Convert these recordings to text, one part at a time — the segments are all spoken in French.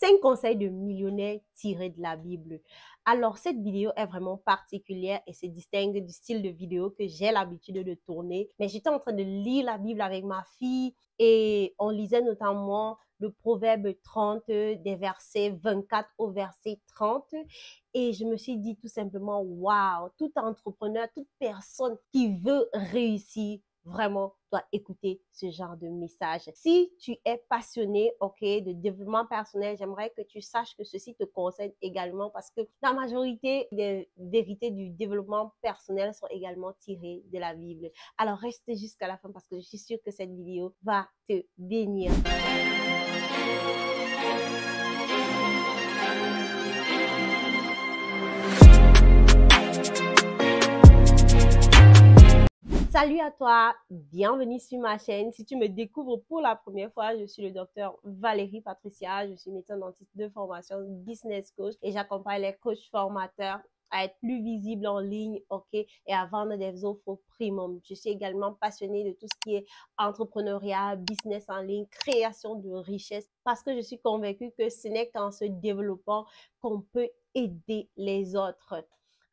5 conseils de millionnaires tirés de la Bible. Alors, cette vidéo est vraiment particulière et se distingue du style de vidéo que j'ai l'habitude de tourner. Mais j'étais en train de lire la Bible avec ma fille et on lisait notamment le Proverbe 30, des versets 24 au verset 30. Et je me suis dit tout simplement, waouh, tout entrepreneur, toute personne qui veut réussir, vraiment doit écouter ce genre de message. Si tu es passionné, de développement personnel, j'aimerais que tu saches que ceci te concerne également parce que la majorité des vérités du développement personnel sont également tirées de la Bible. Alors reste jusqu'à la fin parce que je suis sûre que cette vidéo va te bénir. Salut à toi, bienvenue sur ma chaîne. Si tu me découvres pour la première fois, je suis le docteur Valérie Patricia. Je suis médecin dentiste de formation, business coach et j'accompagne les coachs formateurs à être plus visibles en ligne, et à vendre des offres premium. Je suis également passionnée de tout ce qui est entrepreneuriat, business en ligne, création de richesse parce que je suis convaincue que ce n'est qu'en se développant qu'on peut aider les autres.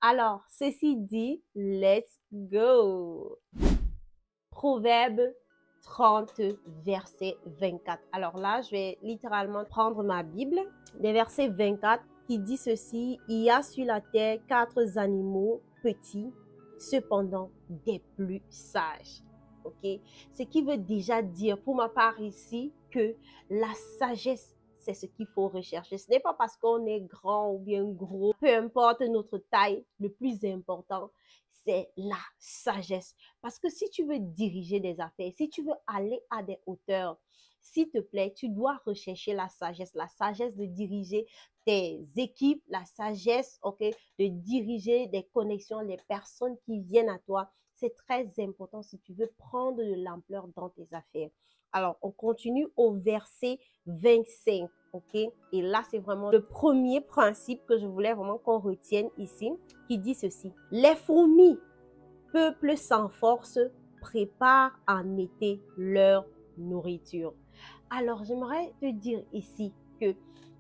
Alors, ceci dit, let's go! Proverbe 30, verset 24. Alors là, je vais littéralement prendre ma Bible, des versets 24 qui dit ceci: il y a sur la terre 4 animaux petits, cependant des plus sages. Ce qui veut déjà dire pour ma part ici que la sagesse, c'est ce qu'il faut rechercher. Ce n'est pas parce qu'on est grand ou bien gros, peu importe notre taille, le plus important, c'est la sagesse. Parce que si tu veux diriger des affaires, si tu veux aller à des hauteurs, s'il te plaît, tu dois rechercher la sagesse de diriger tes équipes, la sagesse, de diriger des connexions, les personnes qui viennent à toi. C'est très important si tu veux prendre de l'ampleur dans tes affaires. Alors, on continue au verset 25, Et là, c'est vraiment le premier principe que je voulais vraiment qu'on retienne ici, qui dit ceci: les fourmis, peuple sans force, préparent en été leur nourriture. Alors, j'aimerais te dire ici que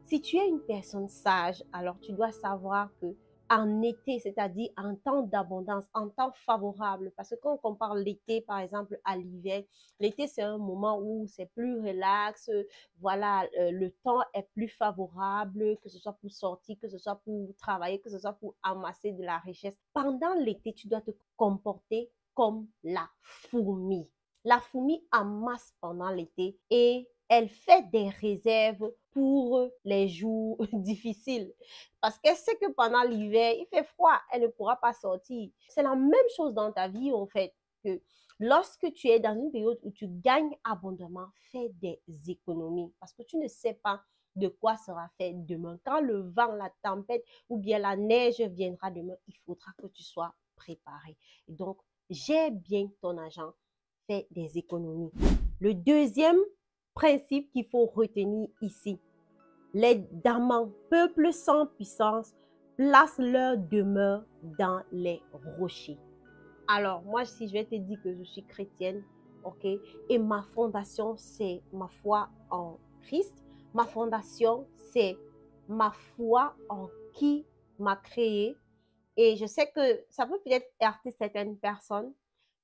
si tu es une personne sage, alors tu dois savoir que en été, c'est-à-dire en temps d'abondance, en temps favorable, parce que quand on compare l'été, par exemple, à l'hiver, l'été, c'est un moment où c'est plus relax, voilà, le temps est plus favorable, que ce soit pour sortir, que ce soit pour travailler, que ce soit pour amasser de la richesse. Pendant l'été, tu dois te comporter comme la fourmi. La fourmi amasse pendant l'été et elle fait des réserves pour les jours difficiles. Parce qu'elle sait que pendant l'hiver, il fait froid, elle ne pourra pas sortir. C'est la même chose dans ta vie, en fait, que lorsque tu es dans une période où tu gagnes abondamment, fais des économies. Parce que tu ne sais pas de quoi sera fait demain. Quand le vent, la tempête ou bien la neige viendra demain, il faudra que tu sois préparé. Et donc, gère bien ton argent, fais des économies. Le deuxième principe qu'il faut retenir ici: les damans, peuple sans puissance, placent leur demeure dans les rochers. Alors, moi, si je vais te dire que je suis chrétienne, et ma fondation, c'est ma foi en Christ. Ma fondation, c'est ma foi en qui m'a créé. Et je sais que ça peut peut-être heurter certaines personnes,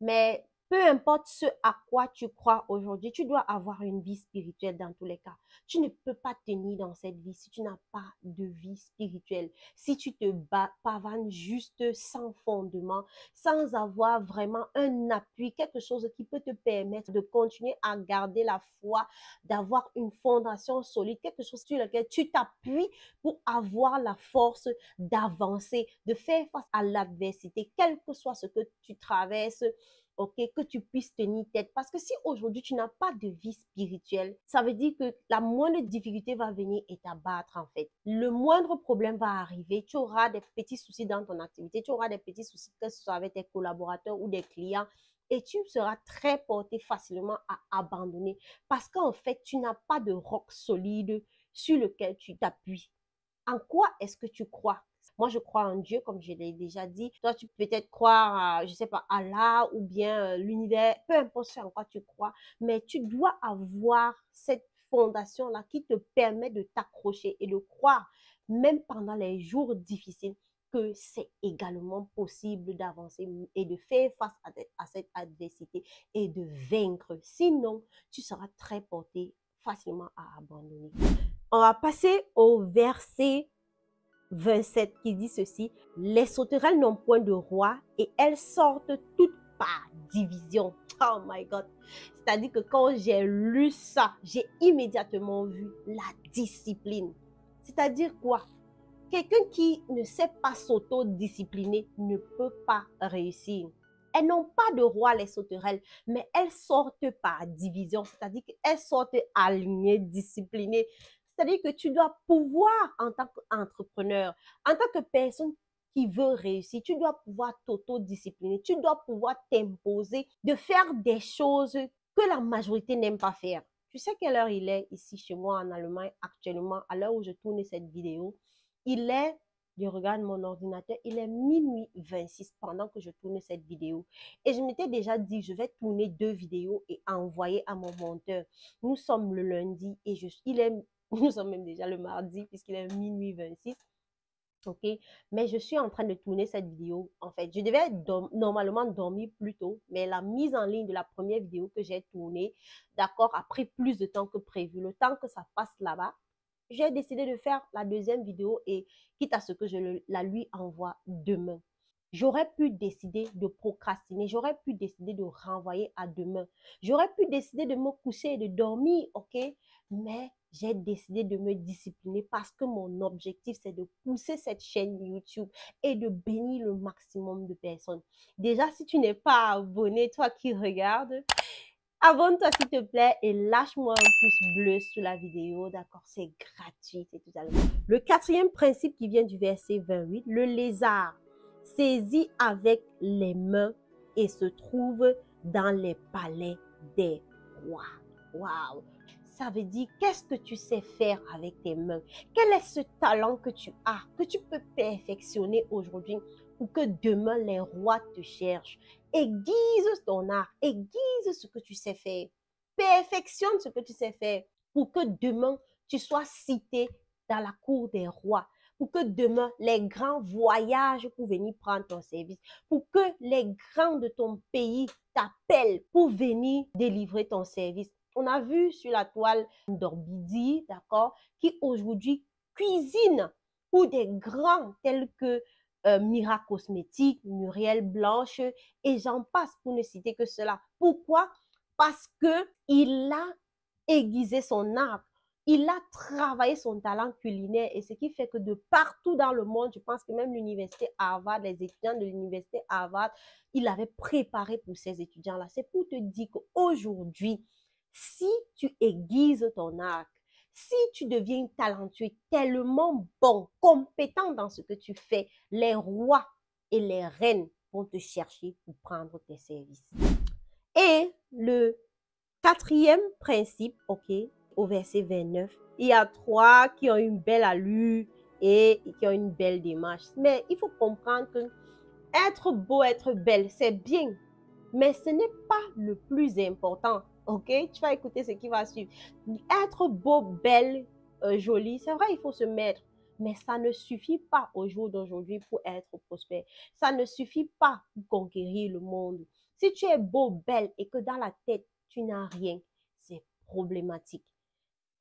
mais peu importe ce à quoi tu crois aujourd'hui, tu dois avoir une vie spirituelle dans tous les cas. Tu ne peux pas tenir dans cette vie si tu n'as pas de vie spirituelle. Si tu te pavanes juste sans fondement, sans avoir vraiment un appui, quelque chose qui peut te permettre de continuer à garder la foi, d'avoir une fondation solide, quelque chose sur lequel tu t'appuies pour avoir la force d'avancer, de faire face à l'adversité, quel que soit ce que tu traverses, que tu puisses tenir tête. Parce que si aujourd'hui tu n'as pas de vie spirituelle, ça veut dire que la moindre difficulté va venir et t'abattre en fait. Le moindre problème va arriver, tu auras des petits soucis dans ton activité, tu auras des petits soucis que ce soit avec tes collaborateurs ou des clients, et tu seras très porté facilement à abandonner parce qu'en fait, tu n'as pas de roc solide sur lequel tu t'appuies. En quoi est-ce que tu crois? Moi, je crois en Dieu, comme je l'ai déjà dit. Toi, tu peux peut-être croire à, je sais pas, Allah ou bien l'univers, peu importe en quoi tu crois, mais tu dois avoir cette fondation-là qui te permet de t'accrocher et de croire, même pendant les jours difficiles, que c'est également possible d'avancer et de faire face à cette adversité et de vaincre. Sinon, tu seras très porté facilement à abandonner. On va passer au verset 27 qui dit ceci: les sauterelles n'ont point de roi et elles sortent toutes par division. Oh my God! C'est-à-dire que quand j'ai lu ça, j'ai immédiatement vu la discipline. C'est-à-dire quoi? Quelqu'un qui ne sait pas s'auto-discipliner ne peut pas réussir. Elles n'ont pas de roi, les sauterelles, mais elles sortent par division, c'est-à-dire qu'elles sortent alignées, disciplinées. C'est-à-dire que tu dois pouvoir, en tant qu'entrepreneur, en tant que personne qui veut réussir, tu dois pouvoir t'auto-discipliner, tu dois pouvoir t'imposer de faire des choses que la majorité n'aime pas faire. Tu sais quelle heure il est ici chez moi en Allemagne actuellement, à l'heure où je tourne cette vidéo? Il est, je regarde mon ordinateur, il est minuit 26 pendant que je tourne cette vidéo. Et je m'étais déjà dit, je vais tourner 2 vidéos et envoyer à mon monteur. Nous sommes le lundi et nous sommes même déjà le mardi puisqu'il est minuit 26. Ok, mais je suis en train de tourner cette vidéo. En fait, je devais normalement dormir plus tôt, mais la mise en ligne de la première vidéo que j'ai tournée, d'accord, a pris plus de temps que prévu. Le temps que ça passe là-bas, j'ai décidé de faire la deuxième vidéo et quitte à ce que je la lui envoie demain. J'aurais pu décider de procrastiner, j'aurais pu décider de renvoyer à demain. J'aurais pu décider de me coucher et de dormir, ok? Mais j'ai décidé de me discipliner parce que mon objectif, c'est de pousser cette chaîne YouTube et de bénir le maximum de personnes. Déjà, si tu n'es pas abonné, toi qui regardes, abonne-toi s'il te plaît et lâche-moi un pouce bleu sous la vidéo, d'accord? C'est gratuit, c'est totalement. Le quatrième principe qui vient du verset 28, le lézard saisit avec les mains et se trouve dans les palais des rois. Waouh! Ça veut dire, qu'est-ce que tu sais faire avec tes mains? Quel est ce talent que tu as, que tu peux perfectionner aujourd'hui pour que demain les rois te cherchent? Aiguise ton art, aiguise ce que tu sais faire, perfectionne ce que tu sais faire pour que demain tu sois cité dans la cour des rois, pour que demain les grands voyagent pour venir prendre ton service, pour que les grands de ton pays t'appellent pour venir délivrer ton service. On a vu sur la toile d'Orbidi, d'accord, qui aujourd'hui cuisine pour des grands tels que Mira Cosmétique, Muriel Blanche, et j'en passe pour ne citer que cela. Pourquoi? Parce qu'il a aiguisé son art, il a travaillé son talent culinaire et ce qui fait que de partout dans le monde, je pense que même l'université Harvard, les étudiants de l'université Harvard, il avait préparé pour ces étudiants-là. C'est pour te dire qu'aujourd'hui, si tu aiguises ton art, si tu deviens talentueux, tellement bon, compétent dans ce que tu fais, les rois et les reines vont te chercher pour prendre tes services. Et le quatrième principe, ok, au verset 29, il y a 3 qui ont une belle allure et qui ont une belle démarche. Mais il faut comprendre que être beau, être belle, c'est bien, mais ce n'est pas le plus important. Ok, tu vas écouter ce qui va suivre. Être beau, belle, jolie, c'est vrai, il faut se mettre, mais ça ne suffit pas au jour d'aujourd'hui pour être prospère. Ça ne suffit pas pour conquérir le monde. Si tu es beau, belle et que dans la tête, tu n'as rien, c'est problématique.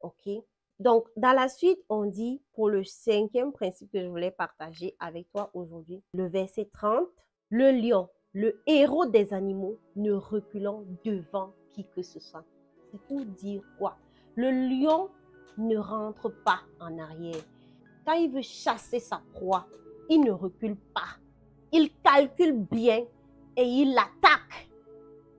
Ok? Donc, dans la suite, on dit, pour le 5e principe que je voulais partager avec toi aujourd'hui, le verset 30, le lion, le héros des animaux, ne reculant devant qui que ce soit. C'est pour dire quoi? Le lion ne rentre pas en arrière. Quand il veut chasser sa proie, il ne recule pas. Il calcule bien et il l'attaque.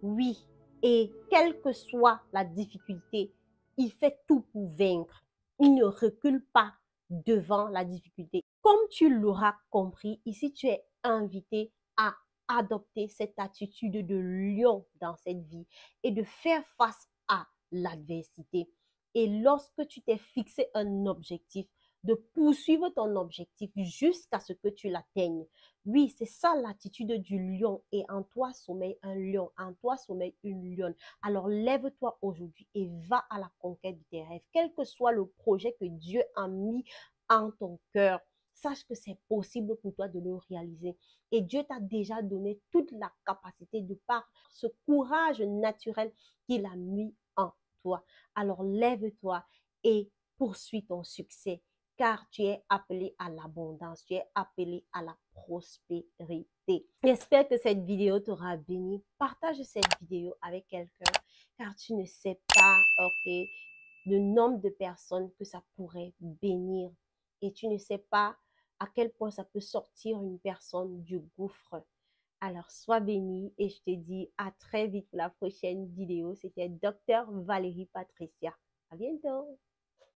Oui, et quelle que soit la difficulté, il fait tout pour vaincre. Il ne recule pas devant la difficulté. Comme tu l'auras compris, ici tu es invité à adopter cette attitude de lion dans cette vie et de faire face à l'adversité. Et lorsque tu t'es fixé un objectif, de poursuivre ton objectif jusqu'à ce que tu l'atteignes. Oui, c'est ça l'attitude du lion. Et en toi sommeille un lion, en toi sommeille une lionne. Alors lève-toi aujourd'hui et va à la conquête de tes rêves. Quel que soit le projet que Dieu a mis en ton cœur, sache que c'est possible pour toi de le réaliser. Et Dieu t'a déjà donné toute la capacité de par ce courage naturel qu'il a mis en toi. Alors lève-toi et poursuis ton succès, car tu es appelé à l'abondance, tu es appelé à la prospérité. J'espère que cette vidéo t'aura béni. Partage cette vidéo avec quelqu'un, car tu ne sais pas, ok, le nombre de personnes que ça pourrait bénir. Et tu ne sais pas à quel point ça peut sortir une personne du gouffre. Alors, sois béni et je te dis à très vite pour la prochaine vidéo. C'était Dr. Valérie Patricia. À bientôt.